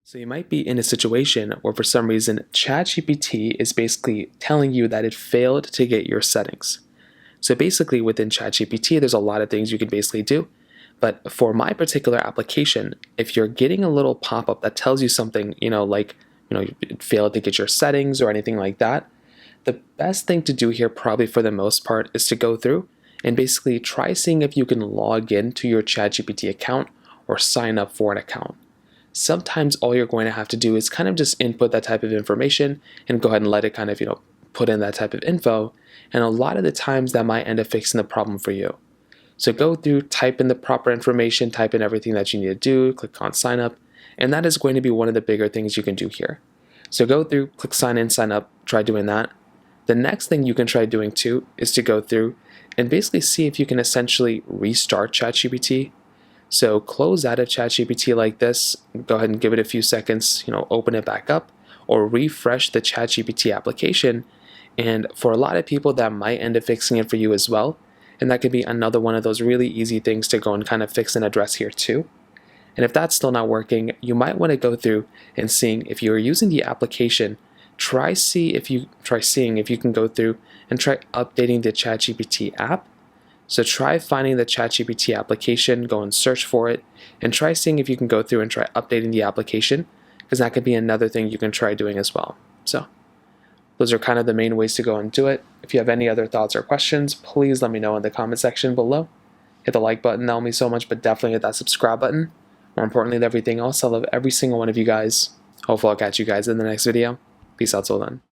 So you might be in a situation where for some reason ChatGPT is basically telling you that it failed to get your settings. So basically within ChatGPT, there's a lot of things you can basically do. But for my particular application, if you're getting a little pop-up that tells you something, like, it failed to get your settings or anything like that, the best thing to do here probably for the most part is to go through and basically try seeing if you can log into your ChatGPT account or sign up for an account. Sometimes all you're going to have to do is kind of just input that type of information and go ahead and let it kind of, put in that type of info. And a lot of the times that might end up fixing the problem for you. So go through, type in the proper information, type in everything that you need to do, click on sign up, and that is going to be one of the bigger things you can do here. So go through, click sign in, sign up, try doing that. The next thing you can try doing too is to go through and basically see if you can essentially restart ChatGPT. So close out of ChatGPT like this, go ahead and give it a few seconds, open it back up, or refresh the ChatGPT application. And for a lot of people, that might end up fixing it for you as well. And that could be another one of those really easy things to go and kind of fix and address here too. And if that's still not working, you might want to go through and seeing if you're using the application, try seeing if you can go through and try updating the ChatGPT app. So try finding the ChatGPT application, go and search for it, and try seeing if you can go through and try updating the application, because that could be another thing you can try doing as well. So those are kind of the main ways to go and do it. If you have any other thoughts or questions, please let me know in the comment section below. Hit the like button, that'll mean so much, but definitely hit that subscribe button. More importantly than everything else, I love every single one of you guys. Hopefully I'll catch you guys in the next video. Peace out till then.